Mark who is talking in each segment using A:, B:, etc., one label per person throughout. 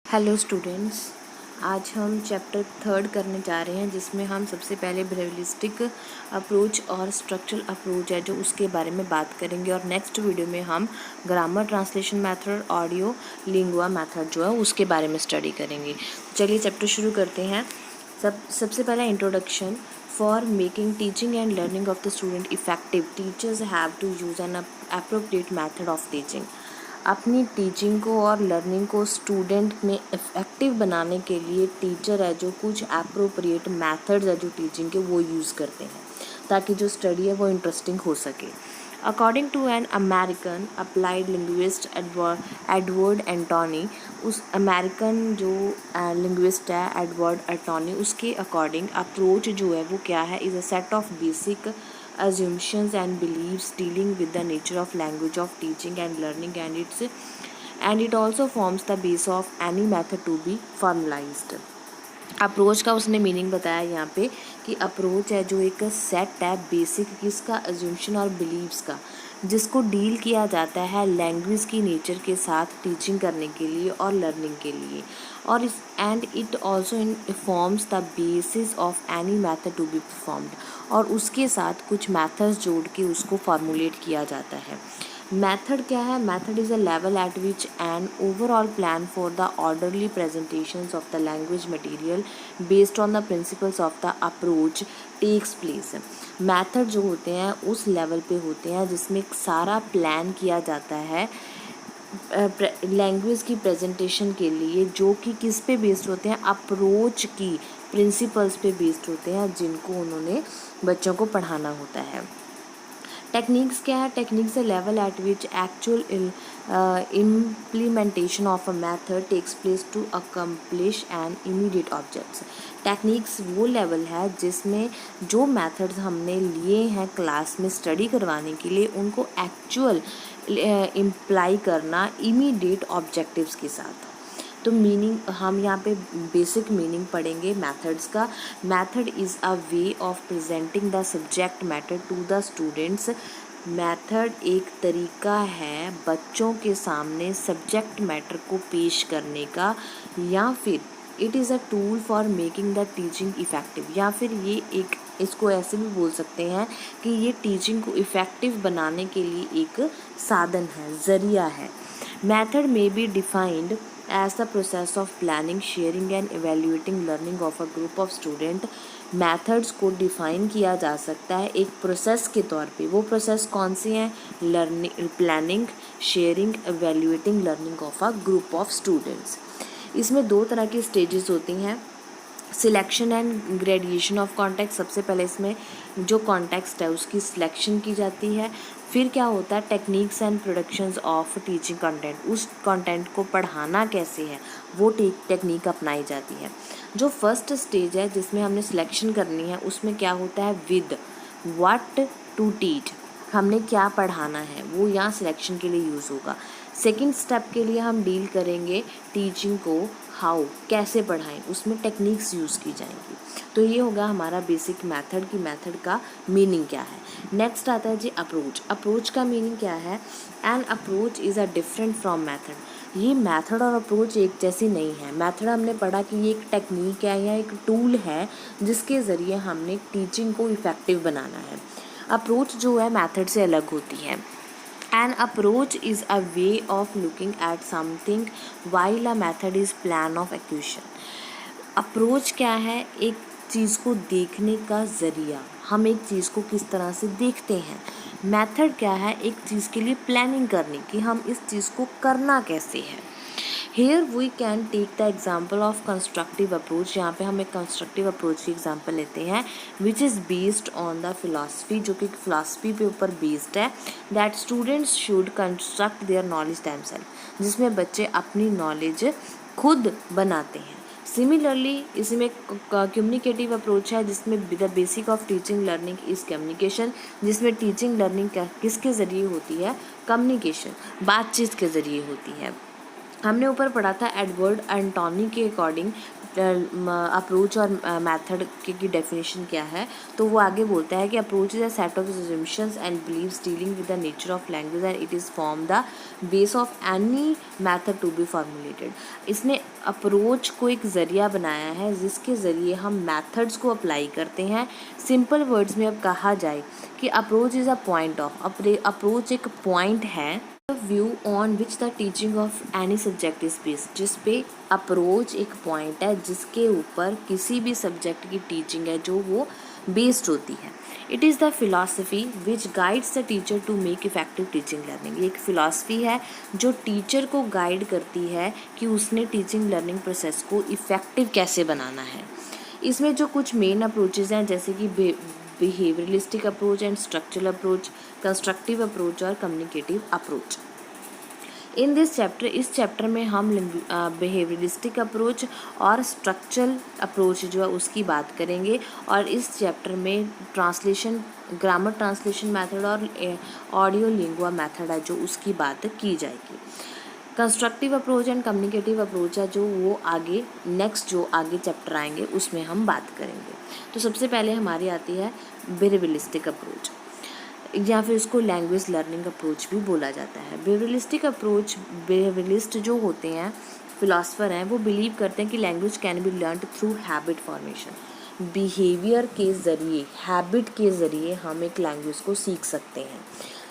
A: Hello students, आज हम chapter 3 करने जा रहे हैं जिसमें हम सबसे पहले बिहेवियरिस्टिक अप्रोच और स्ट्रक्चरल अप्रोच है जो उसके बारे में बात करेंगे और नेक्स्ट वीडियो में हम grammar translation method audio lingua method जो है उसके बारे में स्टडी करेंगे। चलिए चैप्टर शुरू करते हैं। सबसे पहला introduction. For making teaching and learning of the student effective teachers have to use an appropriate method of teaching. अपनी टीचिंग को और लर्निंग को स्टूडेंट में इफ़ेक्टिव बनाने के लिए टीचर है जो कुछ अप्रोप्रिएट मेथड्स है जो टीचिंग के वो यूज़ करते हैं ताकि जो स्टडी है वो इंटरेस्टिंग हो सके। According to an American applied linguist Edward Anthony, उस अमेरिकन जो लिंग्विस्ट है एडवर्ड एंटोनी, उसके अकॉर्डिंग अप्रोच जो है वो क्या है, is a set of basic assumptions and beliefs dealing with the nature of language of teaching and learning, and it also forms the base of any method to be formalized। Approach का उसने meaning बताया यहाँ पे कि approach है जो एक set है बेसिक किसका, अज्यूम्शन और बिलीव्स का, जिसको डील किया जाता है लैंग्वेज की नेचर के साथ टीचिंग करने के लिए और लर्निंग के लिए, और इस and it also forms the basis of any method to be performed, और उसके साथ कुछ मैथड्स जोड़ के उसको फार्मूलेट किया जाता है। मैथड क्या है? Method is a level at which an overall plan for the orderly presentations of the language material based on the principles of the approach takes place. Method जो होते हैं उस लेवल पे होते हैं जिसमें सारा प्लान किया जाता है लैंग्वेज की प्रेजेंटेशन के लिए, जो कि किस पे बेस्ड होते हैं, अप्रोच की प्रिंसिपल्स पे बेस्ड होते हैं जिनको उन्होंने बच्चों को पढ़ाना होता है। टेक्निक्स क्या है? Techniques a level at which actual implementation of a method takes place to accomplish an immediate objects. Techniques वो लेवल है जिसमें जो मेथड्स हमने लिए हैं क्लास में स्टडी करवाने के लिए उनको एक्चुअल इम्प्लाई करना इमीडिएट ऑब्जेक्टिव्स के साथ। तो मीनिंग हम यहाँ पे बेसिक मीनिंग पढ़ेंगे मेथड्स का। Method is a way of presenting the subject matter to the students. Method एक तरीका है बच्चों के सामने सब्जेक्ट मैटर को पेश करने का, या फिर it is a tool for making the teaching effective, या फिर ये एक, इसको ऐसे भी बोल सकते हैं कि ये टीचिंग को इफ़ेक्टिव बनाने के लिए एक साधन है, ज़रिया है। मैथड में be defined as the process of planning, sharing and evaluating learning of a group of student। methods को डिफ़ाइन किया जा सकता है एक प्रोसेस के तौर पे। वो प्रोसेस कौन सी हैं? Learning, planning, sharing, evaluating learning of a group of students। इसमें दो तरह की स्टेजेस होती हैं, selection and gradation of context. सबसे पहले इसमें जो कॉन्टेक्स्ट है उसकी सिलेक्शन की जाती है। फिर क्या होता है? Techniques and productions of teaching content. उस कंटेंट को पढ़ाना कैसे है वो टेक्निक अपनाई जाती है। जो फर्स्ट स्टेज है जिसमें हमने सिलेक्शन करनी है उसमें क्या होता है? विद व्हाट टू टीच, हमने क्या पढ़ाना है वो यहाँ सिलेक्शन के लिए यूज़ होगा। सेकंड स्टेप के लिए हम डील करेंगे टीचिंग को, हाउ, कैसे पढ़ाएं, उसमें टेक्निक्स यूज़ की जाएंगी। तो ये होगा हमारा बेसिक मेथड की मेथड का मीनिंग क्या है। नेक्स्ट आता है जी अप्रोच। अप्रोच का मीनिंग क्या है? An approach is a different from method. ये मेथड और अप्रोच एक जैसी नहीं है। मेथड हमने पढ़ा कि ये एक टेक्निक है या एक टूल है जिसके ज़रिए हमने टीचिंग को इफ़ेक्टिव बनाना है। अप्रोच जो है मेथड से अलग होती है। An approach is a way of looking at something while a method is plan of acquisition। Approach क्या है? एक चीज़ को देखने का ज़रिया, हम एक चीज़ को किस तरह से देखते हैं। मेथड क्या है? एक चीज़ के लिए प्लानिंग करने की, हम इस चीज़ को करना कैसे है। Here we can take the example of constructive approach. यहाँ पे हम एक कंस्ट्रक्टिव अप्रोच की एग्जाम्पल लेते हैं which is based on the philosophy, जो कि फिलासफी पे ऊपर बेस्ड है, that students should construct their knowledge themself, जिसमें बच्चे अपनी नॉलेज खुद बनाते हैं। सिमिलरली इसमें कम्युनिकेटिव अप्रोच है जिसमें the basic of teaching learning is communication, जिसमें टीचिंग लर्निंग किसके ज़रिए होती है? कम्युनिकेशन, बातचीत के ज़रिए होती है। हमने ऊपर पढ़ा था एडवर्ड एंटोनी के अकॉर्डिंग अप्रोच और मेथड की डेफिनेशन क्या है। तो वो आगे बोलता है कि approach is a set of assumptions and believes dealing with the nature of language and it is form the base of any method to be formulated. इसने अप्रोच को एक ज़रिया बनाया है जिसके ज़रिए हम मेथड्स को अप्लाई करते हैं। सिंपल वर्ड्स में अब कहा जाए कि approach is a point of approach एक पॉइंट है view on which the teaching of any subject is based, जिस पे अप्रोच एक पॉइंट है जिसके ऊपर किसी भी सब्जेक्ट की टीचिंग है जो वो बेस्ड होती है। It is the philosophy which guides the teacher to make effective teaching learning. ये एक फिलॉसफी है जो टीचर को गाइड करती है कि उसने टीचिंग लर्निंग प्रोसेस को इफ़ेक्टिव कैसे बनाना है। इसमें जो कुछ मेन अप्रोचेज़ हैं जैसे कि behaviouralistic approach and structural approach, constructive approach और communicative approach. In this chapter, इस चैप्टर में हम बिहेवियरिस्टिक अप्रोच और स्ट्रक्चरल अप्रोच जो है उसकी बात करेंगे और इस चैप्टर में ट्रांसलेशन, ग्रामर ट्रांसलेशन मेथड और ऑडियो लिंगुआ मेथड है जो उसकी बात की जाएगी। Constructive approach and communicative approach है जो वो आगे नेक्स्ट जो आगे चैप्टर आएंगे उसमें हम बात करेंगे। तो सबसे पहले हमारी आती है बिहेवियरिस्टिक अप्रोच या फिर इसको लैंग्वेज लर्निंग अप्रोच भी बोला जाता है। बिहेवियरिस्टिक अप्रोच, बिहेवियरिस्ट जो होते हैं, फिलासफर हैं, वो बिलीव करते हैं कि language can be learned through habit formation. Behaviour के ज़रिए, हैबिट के ज़रिए हम एक लैंग्वेज को सीख सकते हैं।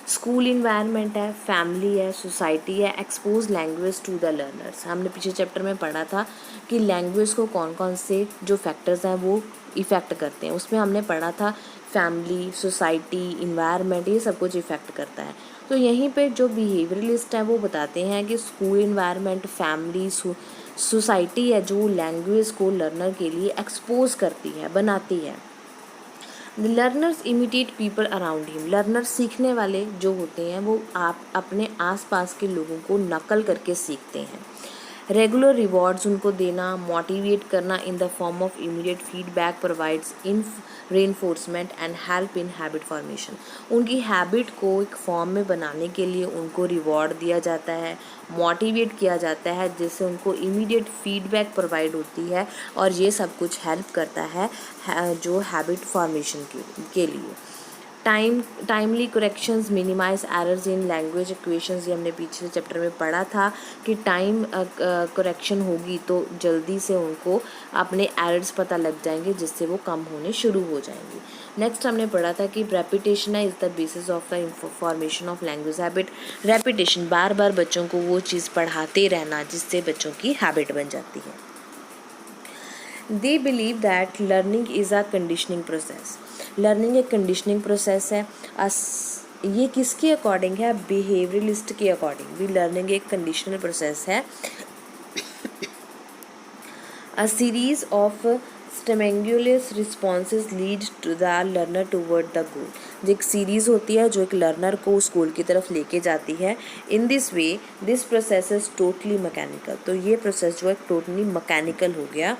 A: स्कूल इन्वायरमेंट है, फैमिली है, सोसाइटी है, expose language to the learners. हमने पीछे चैप्टर में पढ़ा था कि लैंग्वेज को कौन कौन से जो फैक्टर्स हैं वो इफ़ेक्ट करते हैं। उसमें हमने पढ़ा था फैमिली, सोसाइटी, इन्वायरमेंट, ये सब कुछ इफ़ेक्ट करता है। तो यहीं पे जो बिहेवियरलिस्ट हैं वो बताते हैं कि स्कूल इन्वायरमेंट, फैमिली, सोसाइटी है जो लैंग्वेज को लर्नर के लिए एक्सपोज करती है, बनाती है। Learners imitate people around him. Learner सीखने वाले जो होते हैं वो आप अपने आसपास के लोगों को नकल करके सीखते हैं। रेगुलर रिवॉर्ड्स उनको देना, मोटिवेट करना in the form of immediate feedback provides in reinforcement and help in habit formation. उनकी हैबिट को एक फॉर्म में बनाने के लिए उनको रिवॉर्ड दिया जाता है, मोटिवेट किया जाता है, जिससे उनको इमीडिएट फीडबैक प्रोवाइड होती है और ये सब कुछ हेल्प करता है जो हैबिट फॉर्मेशन के लिए। Timely corrections minimise errors in language equations. ये हमने पिछले चैप्टर में पढ़ा था कि टाइम करेक्शन होगी तो जल्दी से उनको अपने एरर्स पता लग जाएंगे जिससे वो कम होने शुरू हो जाएंगे। नेक्स्ट हमने पढ़ा था कि repetition is the basis of the formation of language habit. Repetition, बार बार बच्चों को वो चीज़ पढ़ाते रहना जिससे बच्चों की हैबिट बन जाती है। They believe that learning is a conditioning process. Learning एक कंडीशनिंग प्रोसेस है। ये किसके अकॉर्डिंग है? बिहेवियरलिस्ट के अकॉर्डिंग भी लर्निंग एक कंडीशनल प्रोसेस है। A series of stimulus responses lead to the learner toward the goal. जो एक सीरीज़ होती है जो एक लर्नर को उस गोल की तरफ लेके जाती है। In this way this process is totally mechanical. तो ये प्रोसेस जो है टोटली मैकेनिकल हो गया।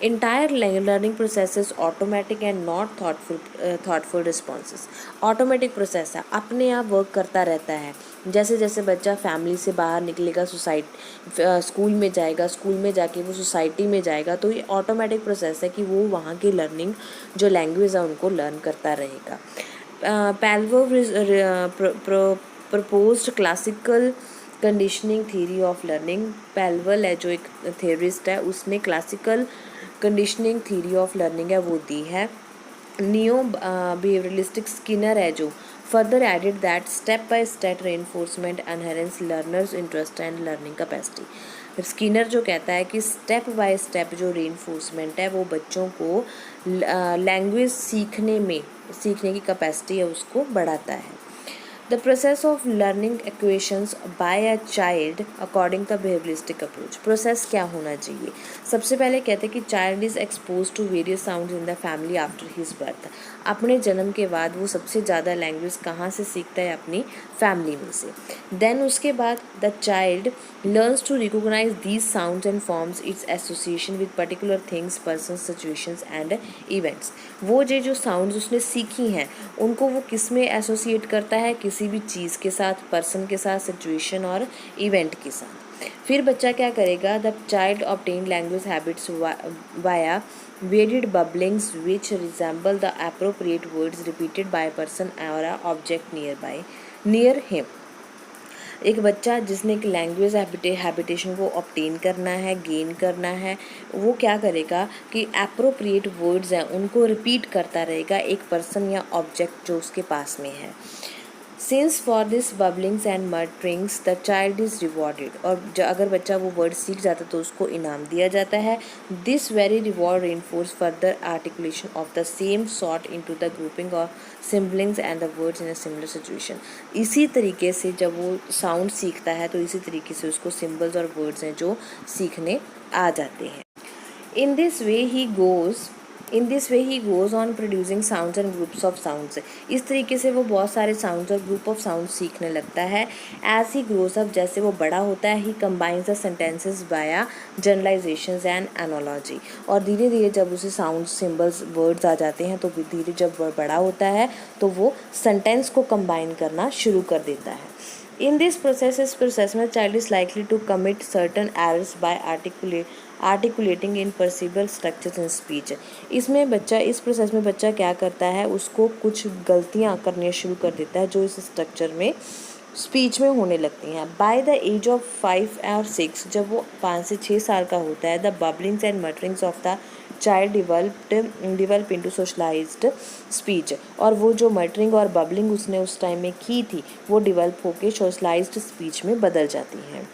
A: Entire learning process is automatic and not thoughtful responses. Automatic process है, अपने आप वर्क करता रहता है। जैसे जैसे बच्चा फैमिली से बाहर निकलेगा, स्कूल में जाएगा, स्कूल में जाके वो सोसाइटी में जाएगा, तो ये ऑटोमेटिक प्रोसेस है कि वो वहाँ की लर्निंग जो लैंग्वेज है उनको लर्न करता रहेगा। Pavlov proposed classical conditioning theory of learning. Pavlov है जो एक थ्योरिस्ट है, उसने classical conditioning theory of learning है वो दी है। नियो बिहेवियरलिस्टिक स्किनर है जो further added that step by step reinforcement enhances learners interest and learning capacity. Skinner जो कहता है कि स्टेप बाय स्टेप जो रेनफोर्समेंट है वो बच्चों को लैंग्वेज सीखने की कैपेसिटी है उसको बढ़ाता है। The process of learning equations by a child according to behavioralistic approach. Process क्या होना चाहिए? सबसे पहले कहते हैं कि child is exposed to various sounds in the family after his birth. अपने जन्म के बाद वो सबसे ज़्यादा लैंग्वेज कहाँ से सीखता है? अपनी फैमिली में से। Then उसके बाद the child learns to recognize these sounds and forms its association with particular things, persons, situations and events. वो जो साउंड्स उसने सीखी हैं उनको वो किस में एसोसिएट करता है? किसी भी चीज़ के साथ, पर्सन के साथ, सिचुएशन और इवेंट के साथ। फिर बच्चा क्या करेगा, the child obtain language habits via varied bubblings which resemble the appropriate words repeated by a person or a object near him। एक बच्चा जिसने एक लैंग्वेज हैबिटेशन को ऑब्टेन करना है, गेन करना है, वो क्या करेगा कि एप्रोप्रिएट वर्ड्स हैं उनको रिपीट करता रहेगा एक पर्सन या ऑब्जेक्ट जो उसके पास में है। Since for this babblings and mutterings the child is rewarded, और अगर बच्चा वो वर्ड सीख जाता है तो उसको इनाम दिया जाता है। This very reward reinforce further articulation of the same sort into the grouping of symbolings and the words in a similar situation. इसी तरीके से जब वो साउंड सीखता है तो इसी तरीके से उसको सिम्बल्स और वर्ड्स हैं जो सीखने आ जाते हैं। In this way he goes on producing sounds and groups of sounds। इस तरीके से वो बहुत सारे sounds और group of sounds सीखने लगता है। As he grows up, जैसे वो बड़ा होता है, he combines the sentences via generalizations and analogy। और धीरे धीरे जब उसे sounds, symbols, words आ जाते हैं तो धीरे जब वो बड़ा होता है तो वो sentence को combine करना शुरू कर देता है। In this process में child is likely to commit certain errors by articulating imperceptible structures in speech। इस प्रोसेस में बच्चा क्या करता है, उसको कुछ गलतियाँ करनी शुरू कर देता है जो इस स्ट्रक्चर में स्पीच में होने लगती हैं। बाय द एज ऑफ 5 और 6, जब वो 5 से 6 साल का होता है, the babblings and mutterings of the child develop into socialised speech. और वो जो मटरिंग और बबलिंग उसने उस टाइम में की थी वो डिवेल्प होकर सोशलाइज्ड स्पीच में बदल जाती हैं।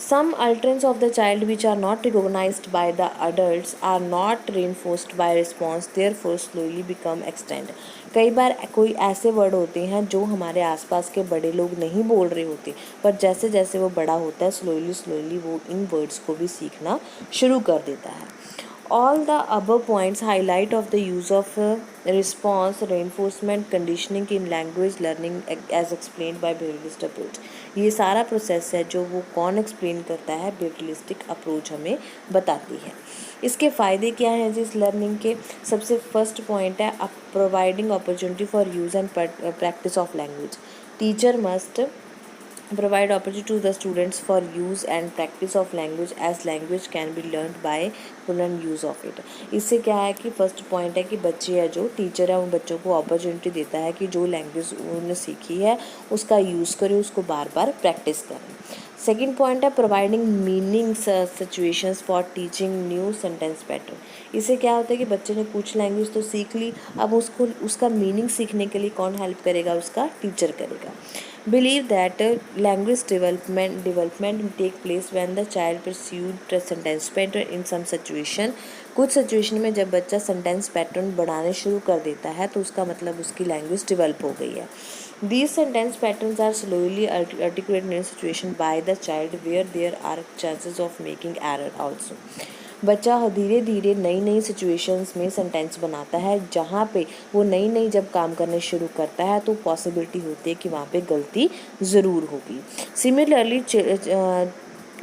A: Some utterances of the child which are not recognized by the adults are not reinforced by response, therefore slowly become extant। कई बार कोई ऐसे वर्ड होते हैं जो हमारे आसपास के बड़े लोग नहीं बोल रहे होते, पर जैसे जैसे वो बड़ा होता है स्लोली वो इन वर्ड्स को भी सीखना शुरू कर देता है। All the above points highlight of the use of response reinforcement conditioning in language learning as explained by behaviorist approach। ये सारा प्रोसेस है जो वो कौन एक्सप्लेन करता है, behavioristic अप्रोच हमें बताती है। इसके फ़ायदे क्या हैं जी इस लर्निंग के? सबसे फर्स्ट पॉइंट है providing opportunity for use and practice of language. Teacher must provide opportunity to the students for use and practice of language as language can be learned by prolonged use of it। इससे क्या है कि first point है कि बच्चे है जो teacher है उन बच्चों को अपॉर्चुनिटी देता है कि जो लैंग्वेज उन्होंने सीखी है उसका यूज़ करें, उसको बार बार प्रैक्टिस करें। सेकेंड पॉइंट है providing meaning situations for teaching new sentence pattern. इससे क्या होता है कि बच्चे ने कुछ लैंग्वेज तो सीख ली, अब उसको उसका मीनिंग सीखने के लिए कौन हेल्प करेगा? उसका टीचर करेगा। Believe that language development take place when the child pursued sentence pattern in some situation। कुछ सिचुएशन में जब बच्चा सेंटेंस पैटर्न बनाने शुरू कर देता है तो उसका मतलब उसकी लैंग्वेज डेवलप हो गई है। These sentence patterns are slowly articulated in situation by the child where there are chances of making error also। बच्चा धीरे धीरे नई नई सिचुएशंस में सेंटेंस बनाता है जहाँ पे वो नई जब काम करने शुरू करता है तो पॉसिबिलिटी होती है कि वहाँ पे गलती ज़रूर होगी। Similarly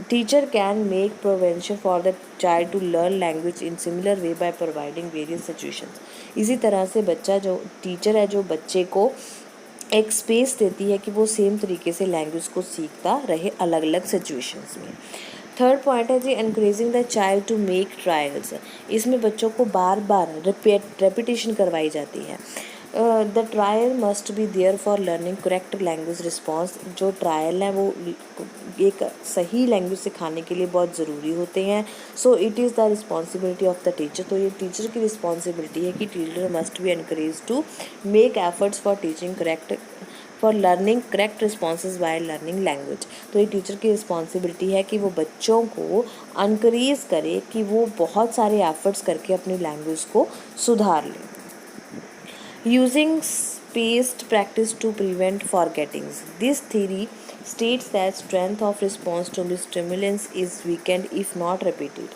A: teacher can make provision for the child to learn language in similar way by providing various situations. इसी तरह से बच्चा जो टीचर है जो बच्चे को एक स्पेस देती है कि वो सेम तरीके से लैंग्वेज को सीखता रहे अलग अलग सिचुएशंस में। थर्ड पॉइंट है जी encouraging the child to make trials. इसमें बच्चों को बार बार रेपिटेशन करवाई जाती है। The trial must be there for learning correct language response. जो ट्रायल है वो एक सही लैंग्वेज सिखाने के लिए बहुत ज़रूरी होते हैं। So it is the responsibility of the teacher. तो ये टीचर की रिस्पॉन्सिबिलिटी है कि teacher must be encourage to make efforts for teaching for learning correct responses by learning language. तो ये टीचर की रिस्पॉन्सिबिलिटी है कि वो बच्चों को एनकरेज करे कि वो बहुत सारे एफर्ट्स करके अपनी लैंग्वेज को सुधार लें। Using spaced practice to prevent forgettings। This theory states that strength of response to stimulants is weakened if not repeated.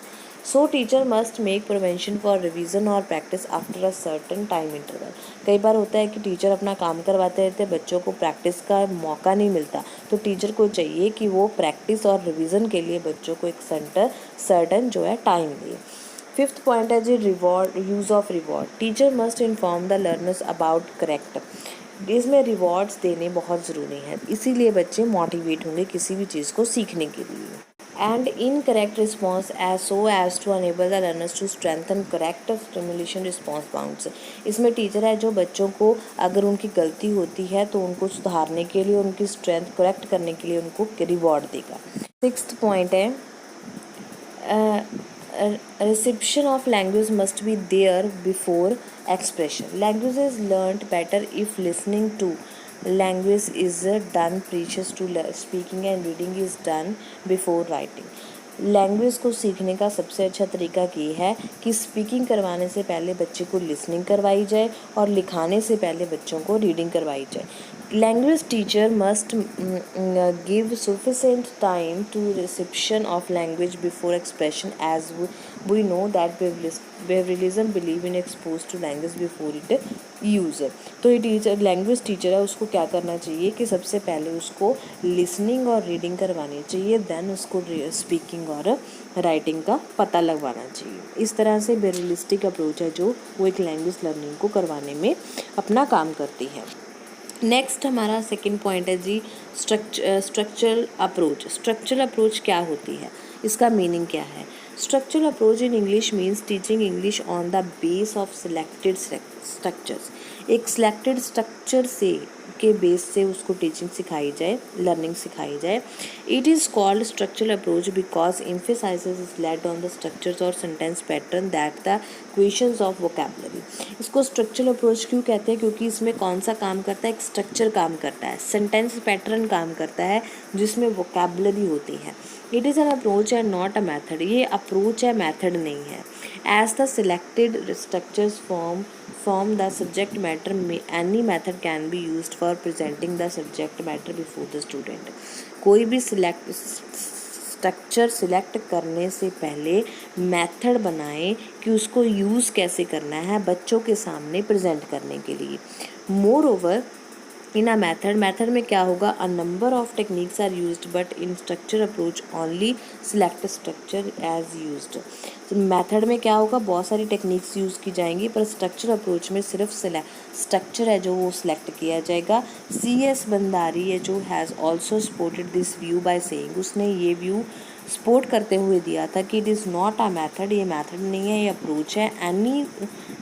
A: So teacher must make prevention for revision or practice after a certain time interval। कई बार होता है कि teacher अपना काम करवाते रहते हैं, बच्चों को प्रैक्टिस का मौका नहीं मिलता, तो टीचर को चाहिए कि वो प्रैक्टिस और रिवीजन के लिए बच्चों को एक सर्टन जो है टाइम दे। फिफ्थ पॉइंट है जी reward, use of reward. Teacher must inform the learners about correct इसमें रिवॉर्ड्स देने बहुत ज़रूरी हैं, इसीलिए बच्चे मोटिवेट होंगे किसी भी चीज़ को सीखने के लिए। And incorrect response as so as to enable the learners to strengthen correct stimulation response bounds. इसमें टीचर है जो बच्चों को अगर उनकी गलती होती है तो उनको सुधारने के लिए, उनकी स्ट्रेंथ करेक्ट करने के लिए उनको रिवॉर्ड देगा। 6th पॉइंट है reception of language must be there before expression. Language is learnt better if listening to language is done previous to speaking and reading is done before writing. Language को सीखने का सबसे अच्छा तरीका ये है कि स्पीकिंग करवाने से पहले बच्चे को लिसनिंग करवाई जाए और लिखाने से पहले बच्चों को रीडिंग करवाई जाए। Language teacher must give sufficient time to reception of language before expression, as we know that behaviorism believe in exposed to language before it use। तो ये टीचर लैंग्वेज टीचर है उसको क्या करना चाहिए कि सबसे पहले उसको लिसनिंग और रीडिंग करवानी चाहिए, देन उसको स्पीकिंग और राइटिंग का पता लगवाना चाहिए। इस तरह से बेरियलिस्टिक अप्रोच है जो वो एक लैंग्वेज लर्निंग को करवाने में अपना काम करती है। नेक्स्ट हमारा सेकंड पॉइंट है जी स्ट्रक्चरल अप्रोच। स्ट्रक्चरल अप्रोच क्या होती है, इसका मीनिंग क्या है? Structural approach in English means teaching English on the base of selected structures. एक सिलेक्टेड स्ट्रक्चर से के बेस से उसको टीचिंग सिखाई जाए, लर्निंग सिखाई जाए। It is called structural approach because emphasises is laid on the structures और sentence pattern that the questions of vocabulary. इसको स्ट्रक्चरल अप्रोच क्यों कहते हैं? क्योंकि इसमें कौन सा काम करता है? एक स्ट्रक्चर काम करता है, सेंटेंस पैटर्न काम करता है जिसमें वोकैबुलरी होती है। It is an approach and not a method. ये अप्रोच है, मैथड नहीं है। As the selected structures form the subject matter, any method can be used for presenting the subject matter before the student। कोई भी structure select करने से पहले method बनाएं कि उसको यूज़ कैसे करना है बच्चों के सामने प्रेजेंट करने के लिए। More over in a method में क्या होगा? A number of techniques are used but in structure approach only select structure as used. तो मैथड में क्या होगा? बहुत सारी टेक्निक्स यूज़ की जाएंगी, पर स्ट्रक्चर अप्रोच में सिर्फ स्ट्रक्चर है जो वो सिलेक्ट किया जाएगा। C.S. बंदारी है जो has also supported this view by saying, उसने ये व्यू सपोर्ट करते हुए दिया था कि it is not a method, ये मैथड नहीं है, ये अप्रोच है। Any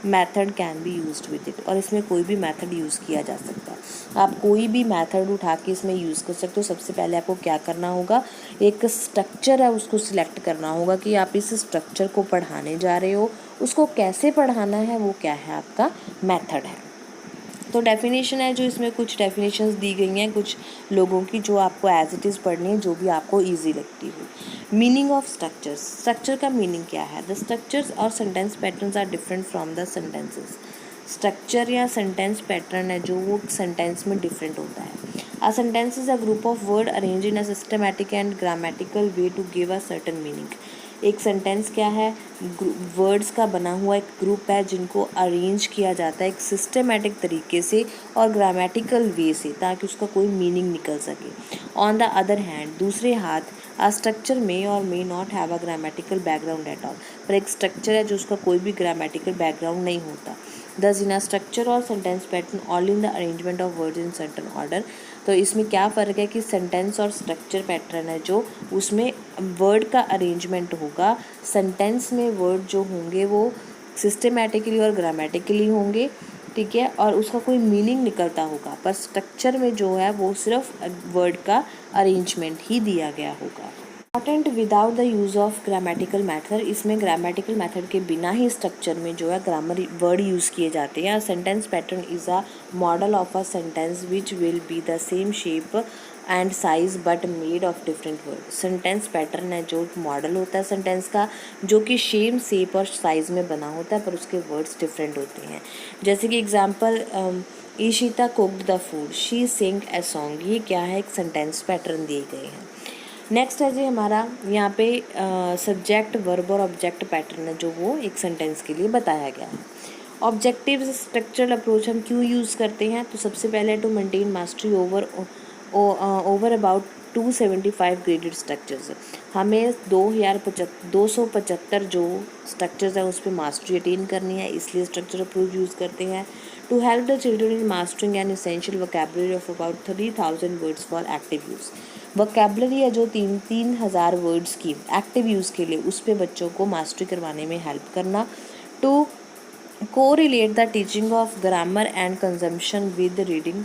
A: method can be used with it, और इसमें कोई भी मैथड यूज़ किया जा सकता है। आप कोई भी मैथड उठा के इसमें यूज़ कर सकते हो। सबसे पहले आपको क्या करना होगा? एक स्ट्रक्चर है उसको सिलेक्ट करना होगा कि आप इस स्ट्रक्चर को पढ़ाने जा रहे हो, उसको कैसे पढ़ाना है, वो क्या है? आपका मैथड है। तो डेफिनेशन है जो इसमें कुछ डेफिनेशंस दी गई हैं कुछ लोगों की, जो आपको एज इट इज़ पढ़नी है, जो भी आपको ईजी लगती हो। Meaning of structures. स्ट्रक्चर का मीनिंग क्या है? द स्ट्रक्चर्स और sentence patterns are different from the sentences. Structure या सेंटेंस पैटर्न है जो वो सेंटेंस में डिफरेंट होता है। A sentence is a group of word arrange in a systematic and grammatical way to give a certain meaning. एक sentence क्या है? वर्ड्स का बना हुआ एक ग्रुप है जिनको अरेंज किया जाता है एक सिस्टमेटिक तरीके से और ग्रामेटिकल वे से, ताकि उसका कोई मीनिंग निकल सके। ऑन द अदर हैंड, दूसरे हाथ, अ स्ट्रक्चर मे और may not have a grammatical background at all. पर एक स्ट्रक्चर है जो उसका कोई भी ग्रामेटिकल बैकग्राउंड नहीं होता। Thus in a structure or sentence pattern all in the arrangement of words in certain order। तो इसमें क्या फ़र्क है कि सेंटेंस और स्ट्रक्चर पैटर्न है जो उसमें वर्ड का अरेंजमेंट होगा। सेंटेंस में वर्ड जो होंगे वो सिस्टमेटिकली और ग्रामेटिकली होंगे, ठीक है, और उसका कोई मीनिंग निकलता होगा। पर स्ट्रक्चर में जो है वो सिर्फ वर्ड का अरेंजमेंट ही दिया गया होगा। Important without the use of grammatical method. इसमें ग्रामेटिकल मैथड के बिना ही स्ट्रक्चर में जो है ग्रामर वर्ड यूज़ किए जाते हैं। Sentence pattern is a model of a sentence which will be the same shape and size but made of different word. Sentence pattern है जो मॉडल होता है सेंटेंस का, जो कि सेम शेप और साइज़ में बना होता है पर उसके वर्ड्स डिफरेंट होते हैं। जैसे कि example, Ishita cooked the food, she Singh a song. ये क्या है? एक सेंटेंस पैटर्न दिए गए हैं। नेक्स्ट है जी हमारा यहाँ पे सब्जेक्ट, वर्ब और ऑब्जेक्ट पैटर्न है जो वो एक सेंटेंस के लिए बताया गया है। ऑब्जेक्टिव स्ट्रक्चरल अप्रोच हम क्यों यूज़ करते हैं? तो सबसे पहले to maintain mastery over about 275 graded structures. हमें 275 जो स्ट्रक्चर्स हैं उस पर मास्टरी अटेन करनी है, इसलिए स्ट्रक्चर अप्रोच यूज़ करते हैं। to help the children in mastering an essential vocabulary of about 3000 words for active use. Vocabulary है जो 3,000 वर्ड्स की एक्टिव यूज़ के लिए उस पे बच्चों को मास्टरी करवाने में हेल्प करना. To correlate the teaching of grammar and consumption with reading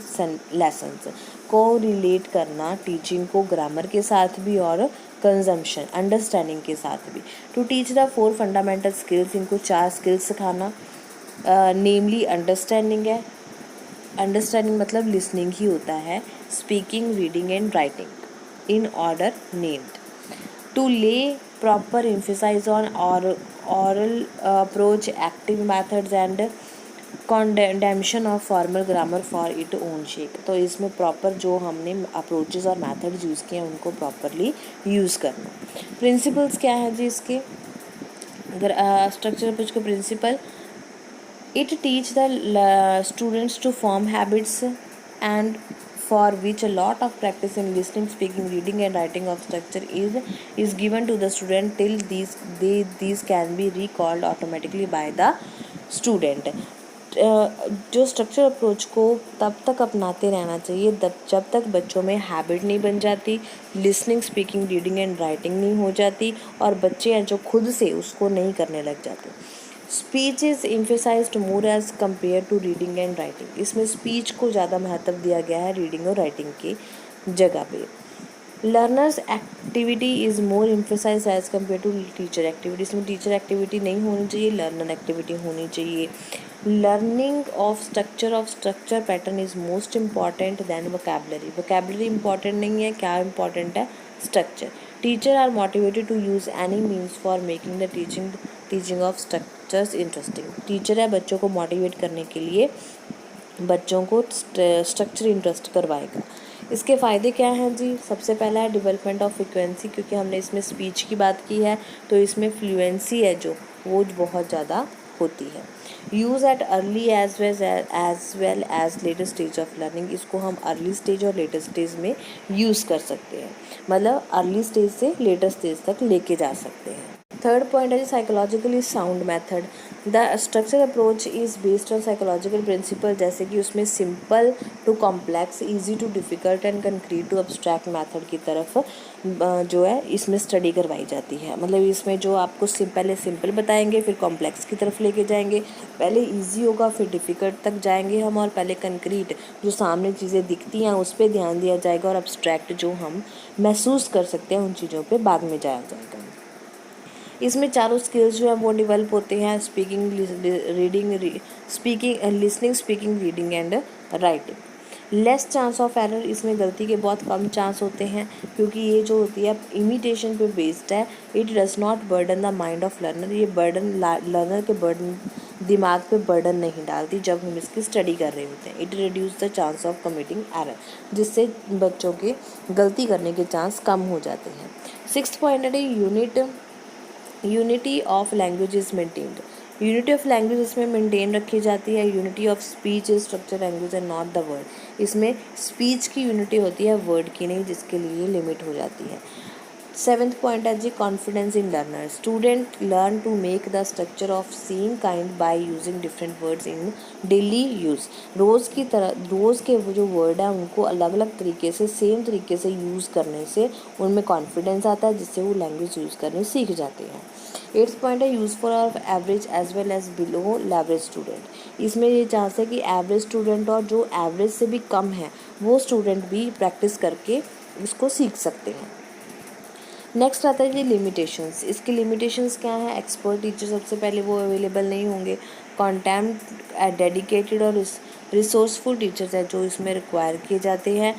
A: lessons. Correlate करना टीचिंग को ग्रामर के साथ भी और कंजम्पशन अंडरस्टैंडिंग के साथ भी. To teach the 4 fundamental skills. इनको 4 स्किल्स सिखाना. नेमली अंडरस्टैंडिंग है. अंडरस्टैंडिंग मतलब लिसनिंग ही होता है. Speaking, reading and writing in order named. To lay proper emphasise on oral approach, active methods and condemnation of formal grammar for its own sake. तो इसमें proper जो हमने अप्रोचेस और मेथड्स यूज़ किए हैं उनको प्रॉपरली यूज़ करना. Principles क्या है जी इसके? अगर स्ट्रक्चर अप्रोच के principle, it teach the students to form habits and for which a lot of practice in listening, speaking, reading and writing of structure is given to the student till these can be recalled automatically by the student. जो structure approach को तब तक अपनाते रहना चाहिए जब तक बच्चों में हैबिट नहीं बन जाती, listening, speaking, reading and writing नहीं हो जाती और बच्चे हैं जो खुद से उसको नहीं करने लग जाते. Speech is emphasised more as compare to reading and writing. इसमें स्पीच को ज़्यादा महत्व दिया गया है रीडिंग और राइटिंग की जगह पे. Learners activity is more emphasise as compare to teacher activity. इसमें टीचर एक्टिविटी नहीं होनी चाहिए, लर्नर एक्टिविटी होनी चाहिए. Learning of structure pattern is most important than vocabulary. Vocabulary important नहीं है, क्या इम्पॉर्टेंट है? Structure. Teacher are motivated to use any means for making the teaching of structures interesting. Teacher है बच्चों को मोटिवेट करने के लिए बच्चों को स्ट्रक्चर इंटरेस्ट करवाएगा. इसके फ़ायदे क्या हैं जी? सबसे पहला है डेवलपमेंट ऑफ फ्रिक्वेंसी, क्योंकि हमने इसमें स्पीच की बात की है तो इसमें फ्लुएंसी है जो वो बहुत ज़्यादा होती है. Use at early age well as later stage of learning. इसको हम अर्ली स्टेज और लेटर स्टेज में यूज़ कर सकते हैं, मतलब अर्ली स्टेज से लेटर स्टेज तक लेके जा सकते हैं. थर्ड पॉइंट है psychologically sound method. The structure approach is based on psychological principle, जैसे कि उसमें simple to complex, easy to difficult and concrete to abstract method की तरफ जो है इसमें स्टडी करवाई जाती है. मतलब इसमें जो आपको पहले सिंपल बताएंगे, फिर कॉम्प्लेक्स की तरफ लेके जाएंगे. पहले इजी होगा, फिर डिफ़िकल्ट तक जाएंगे हम, और पहले कंक्रीट जो सामने चीज़ें दिखती हैं उस पर ध्यान दिया जाएगा, और अब्स्ट्रैक्ट जो हम महसूस कर सकते हैं उन चीज़ों पर बाद में जाया जाएगा. इसमें चारों स्किल्स जो है वो डेवलप होते हैं. Speaking, listening, speaking, reading and writing. Less chance of error. इसमें गलती के बहुत कम चांस होते हैं क्योंकि ये जो होती है इमिटेशन पे बेस्ड है. It does not burden the mind of learner. ये लर्नर के दिमाग पे बर्डन नहीं डालती जब हम इसकी स्टडी कर रहे होते हैं. It reduce the chance of committing error, जिससे बच्चों के गलती करने के चांस कम हो जाते हैं. 6th पॉइंट है unity of language is maintained. Unity of language इसमें मेंटेन रखी जाती है. Unity of speech is structure language and not the word. इसमें स्पीच की यूनिटी होती है, वर्ड की नहीं, जिसके लिए लिमिट हो जाती है. 7th पॉइंट है जी confidence in learner. Student learn to make the structure of same kind by using different words in daily use. रोज़ के वो जो वर्ड है उनको अलग अलग तरीके से सेम तरीके से यूज़ करने से उनमें कॉन्फिडेंस आता है, जिससे वो लैंग्वेज यूज़ करने सीख जाते हैं. 8th पॉइंट है useful of average as well as below average student. इसमें ये चांस है कि एवरेज स्टूडेंट और जो एवरेज से भी कम है वो स्टूडेंट भी प्रैक्टिस करके इसको सीख सकते हैं. नेक्स्ट आता है जी लिमिटेशंस. इसके लिमिटेशंस क्या है? एक्सपर्ट टीचर सबसे पहले वो अवेलेबल नहीं होंगे. कॉन्टेम्प्ट डेडिकेटेड और रिसोर्सफुल टीचर्स हैं जो इसमें रिक्वायर किए जाते हैं,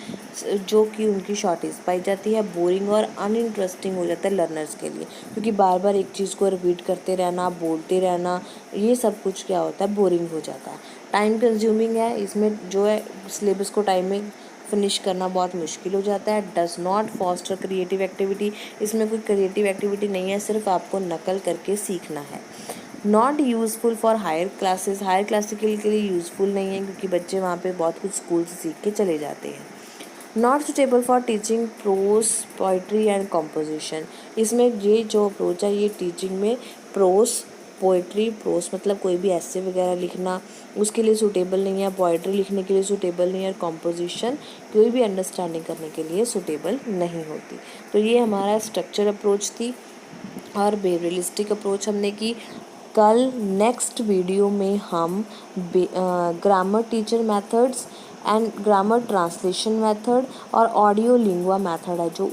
A: जो कि उनकी शॉर्टेज पाई जाती है. बोरिंग और अनइंटरेस्टिंग हो जाता है लर्नर्स के लिए, क्योंकि बार बार एक चीज़ को रिपीट करते रहना, बोलते रहना, ये सब कुछ क्या होता है, बोरिंग हो जाता है. टाइम कंज्यूमिंग है. इसमें जो है सिलेबस को टाइम में फिनिश करना बहुत मुश्किल हो जाता है. Does not foster creative activity. इसमें कोई क्रिएटिव एक्टिविटी नहीं है, सिर्फ आपको नकल करके सीखना है. Not useful for higher classes. Higher class के लिए यूज़फुल नहीं है क्योंकि बच्चे वहाँ पे बहुत कुछ स्कूल से सीख के चले जाते हैं. Not suitable for teaching prose, poetry and composition. इसमें ये जो अप्रोच है ये टीचिंग में प्रोज, पोइट्री प्रोस मतलब कोई भी ऐसे वगैरह लिखना उसके लिए सूटेबल नहीं है, पोइट्री लिखने के लिए सूटेबल नहीं है, और कॉम्पोजिशन कोई भी अंडरस्टैंडिंग करने के लिए सूटेबल नहीं होती। तो ये हमारा स्ट्रक्चर अप्रोच थी और बिहेवियरिस्टिक अप्रोच हमने की। कल नेक्स्ट वीडियो में हम grammar teacher methods and grammar translation method और ऑडियो लिंगुआ मेथड है जो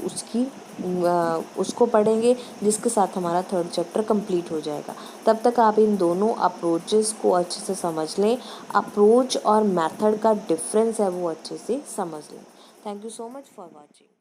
A: उसको पढ़ेंगे, जिसके साथ हमारा थर्ड चैप्टर कंप्लीट हो जाएगा। तब तक आप इन दोनों अप्रोचेस को अच्छे से समझ लें, अप्रोच और मेथड का डिफरेंस है वो अच्छे से समझ लें। Thank you so much for watching.